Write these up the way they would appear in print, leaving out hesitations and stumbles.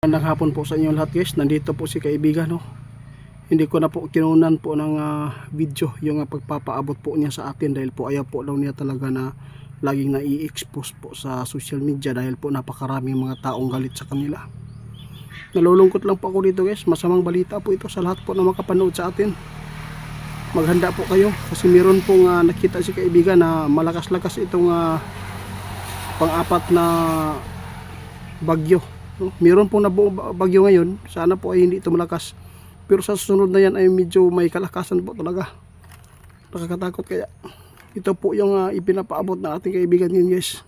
Magandang hapon po sa inyo lahat guys. Nandito po si kaibigan no. Hindi ko na po kinunan po ng video yung pagpapaabot po niya sa atin dahil po ayaw po daw niya talaga na laging na-i-expose po sa social media dahil po napakaraming mga taong galit sa kanila. Nalulungkot lang po ako dito guys. Masamang balita po ito sa lahat po na makapanood sa atin. Maghanda po kayo kasi meron pong nakita si kaibigan na malakas-lakas itong pang-apat na bagyo. No? Meron pong nabuong bagyo ngayon. Sana po ay hindi ito malakas. Pero sa susunod na yan ay medyo may kalakasan po talaga. Nakakatakot kaya. Ito po yung ipinapaabot ng ating kaibigan yun guys.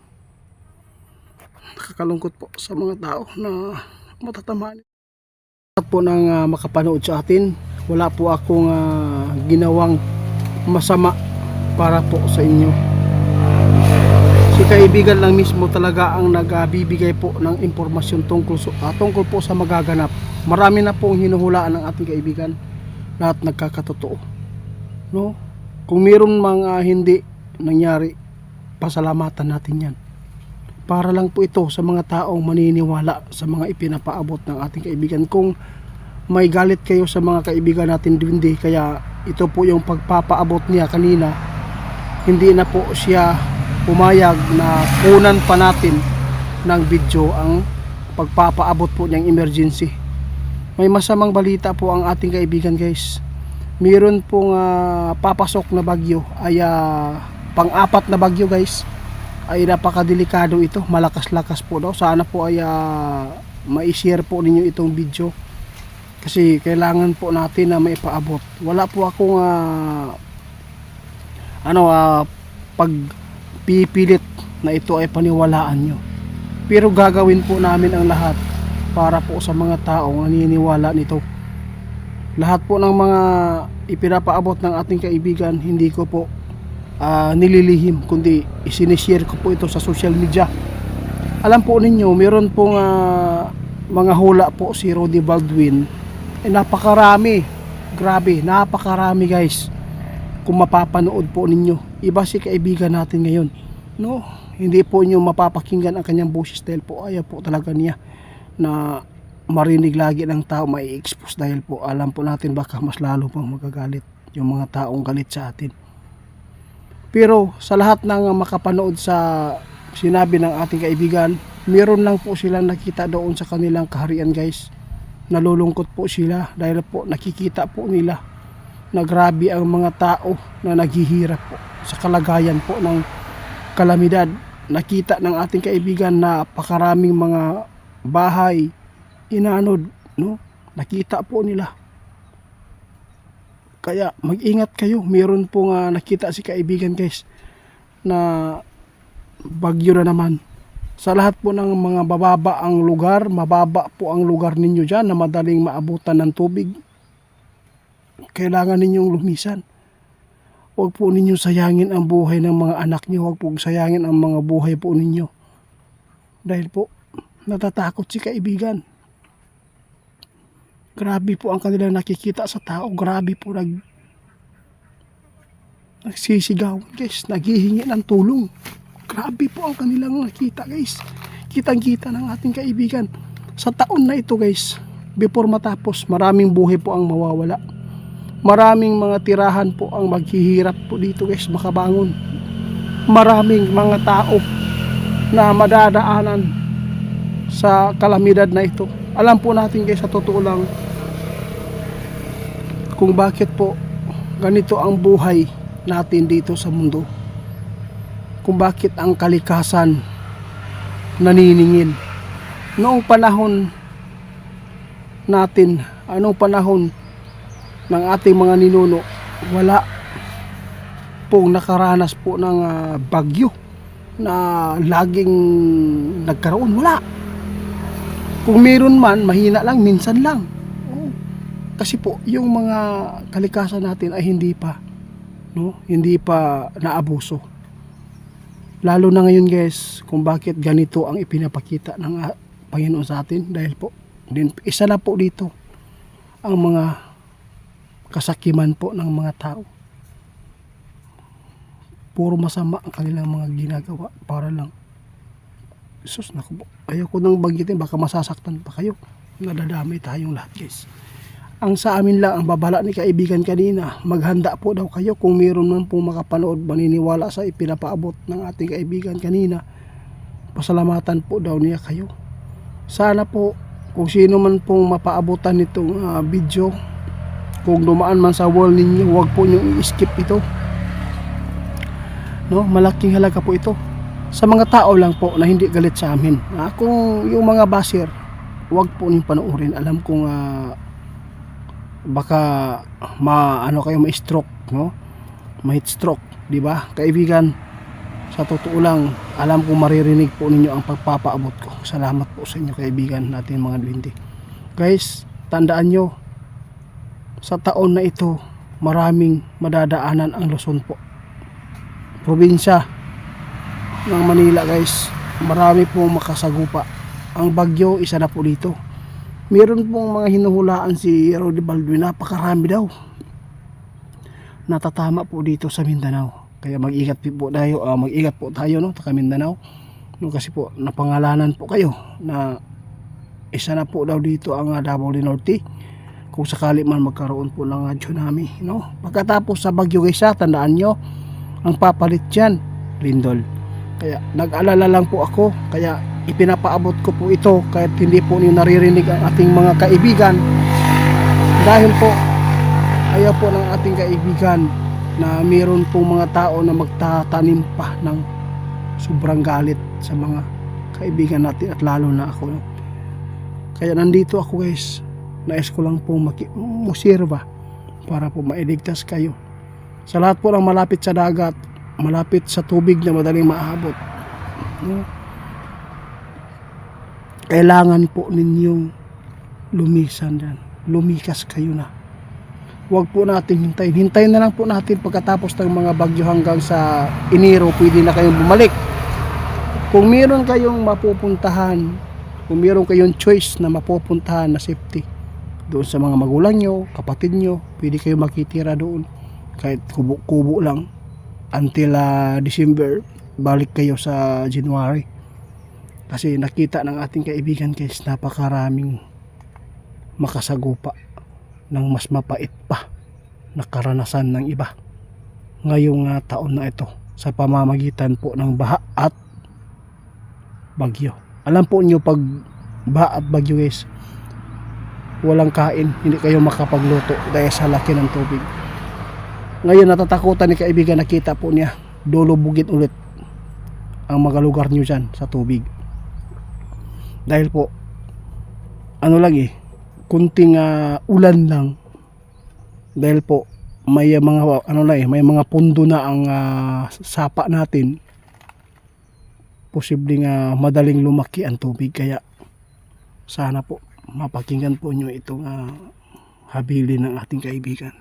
Nakakalungkot po sa mga tao na matatamaan. At po nang makapanood sa atin, wala po akong ginawang masama para po sa inyo. Si kaibigan lang mismo talaga ang nagbibigay po ng impormasyon tungkol po sa magaganap. Marami na pong hinuhulaan ng ating kaibigan. Lahat nagkakatotoo. No? Kung mayroon mga hindi nangyari, pasalamatan natin yan. Para lang po ito sa mga taong maniniwala sa mga ipinapaabot ng ating kaibigan. Kung may galit kayo sa mga kaibigan natin hindi, kaya ito po yung pagpapaabot niya kanina, hindi na po siya pumayag na kunan pa natin ng video ang pagpapaabot po niyang emergency. May masamang balita po ang ating kaibigan guys. Mayroon pong papasok na bagyo ay pang-apat na bagyo guys. Ay napakadelikado ito, malakas-lakas po daw. Sana po ay ma-share po ninyo itong video kasi kailangan po natin na maipaabot. Wala po akong pagpipilit na ito ay paniwalaan nyo, pero gagawin po namin ang lahat para po sa mga taong naniniwala nito. Lahat po ng mga ipinapaabot ng ating kaibigan hindi ko po nililihim, kundi isinishare ko po ito sa social media. Alam po ninyo, meron pong mga hula po si Rudy Baldwin. Napakarami, grabe, napakarami guys. Kung mapapanood po ninyo, iba si kaibigan natin ngayon, no? Hindi po nyo mapapakinggan ang kanyang boses dahil po ayaw po talaga niya na marinig lagi ng tao, may expose dahil po alam po natin baka mas lalo pang magagalit yung mga taong galit sa atin. Pero sa lahat ng makapanood sa sinabi ng ating kaibigan, meron lang po silang nakita doon sa kanilang kaharian guys. Nalulungkot po sila dahil po nakikita po nila na grabe ang mga tao na naghihirap po sa kalagayan po ng kalamidad. Nakita ng ating kaibigan na pakaraming mga bahay inanod, no? Nakita po nila. Kaya mag-ingat kayo. Meron po nakita si kaibigan guys na bagyo na naman. Sa lahat po ng mga mababa ang lugar ninyo dyan na madaling maabutan ng tubig, kailangan ninyong lumisan. Huwag po ninyong sayangin ang buhay ng mga anak niyo. Huwag po sayangin ang mga buhay po ninyo. Dahil po natatakot si kaibigan. Grabe po ang kanilang nakikita sa tao. Grabe po nagsisigaw guys, naghihingi ng tulong. Grabe po ang kanilang nakita guys. Kitang-kita ng ating kaibigan. Sa taon na ito guys, before matapos, maraming buhay po ang mawawala. Maraming mga tirahan po ang maghihirap po dito guys, makabangon. Maraming mga tao na madadaanan sa kalamidad na ito. Alam po natin guys, sa totoo lang, kung bakit po ganito ang buhay natin dito sa mundo. Kung bakit ang kalikasan naniningil. Noong panahon natin, anong panahon ng ating mga ninuno, wala pong nakaranas po ng bagyo na laging nagkaroon. Wala. Kung meron man, mahina lang, minsan lang. Kasi po yung mga kalikasan natin ay hindi pa naabuso. Lalo na ngayon guys, kung bakit ganito ang ipinapakita ng Panginoon sa atin, dahil po isa na po dito ang mga kasakiman po ng mga tao. Puro masama ang kanilang mga ginagawa para lang. Sus, naku po. Ayoko nang banggitin, baka masasaktan pa kayo. nadadamay tayong lahat guys. Ang sa amin lang, ang babala ni kaibigan kanina, maghanda po daw kayo kung meron man po makapanood maniniwala sa ipinapaabot ng ating kaibigan kanina. Pasalamatan po daw niya kayo. Sana po kung sino man pong mapaabutan nitong video, kung dumaan man sa wall ninyo, huwag po nyo i-skip ito. No, malaking halaga po ito sa mga tao lang po na hindi galit sa amin. Kung yung mga basher, huwag po niyo panoorin. Alam kong baka kayo ma-stroke, no? Ma-heat stroke, di ba? Kaibigan, sa totoo lang, alam kong maririnig po ninyo ang pagpapaabot ko. Salamat po sa inyo kaibigan natin mga duwende. Guys, tandaan nyo, sa taon na ito, maraming madadaanan ang Luzon po. Probinsya ng Manila guys, marami pong makasagupa. Ang bagyo, isa na po dito. Meron pong mga hinuhulaan si Rody Baldwin, napakarami daw natatama po dito sa Mindanao. Kaya mag-ingat po tayo, mag-ingat po tayo no, sa Mindanao. No, kasi po napangalanan po kayo na isa na po daw dito ang Davao del Norte. Kung sakali man magkaroon po ng tsunami, no. Pagkatapos sa bagyo guys, tandaan nyo, ang papalit dyan, lindol. Kaya nag-alala lang po ako, kaya ipinapaabot ko po ito kahit hindi po niyo naririnig ang ating mga kaibigan, dahil po ayaw po ng ating kaibigan na mayroon pong mga tao na magtatanim pa ng sobrang galit sa mga kaibigan natin at lalo na ako. Kaya nandito ako guys, nais ko lang po musirba para po mailigtas kayo sa lahat po ng malapit sa dagat, malapit sa tubig na madaling maabot, no? Kailangan po ninyong lumisan dyan, lumikas kayo na. Huwag po natin hintayin na lang po natin pagkatapos ng mga bagyo hanggang sa Enero, pwede na kayong bumalik. Kung meron kayong mapupuntahan, kung meron kayong choice na mapupuntahan na safety doon sa mga magulang nyo, kapatid nyo, pwede kayo makitira doon kahit kubo-kubo lang until December, balik kayo sa January. Kasi nakita ng ating kaibigan guys, napakaraming makasagupa ng mas mapait pa na karanasan ng iba ngayong taon na ito sa pamamagitan po ng baha at bagyo. Alam po nyo, pag baha at bagyo guys, walang kain, hindi kayo makapagluto dahil sa laki ng tubig. Ngayon natatakutan ni kaibigan, nakita po niya dulubugin ulit ang mga lugar nyo dyan sa tubig. Dahil po kunting ulan lang, dahil po may mga may mga pundo na ang sapa natin, posibleng madaling lumaki ang tubig. Kaya sana po mapakinggan po nyo itong habilin ng ating kaibigan.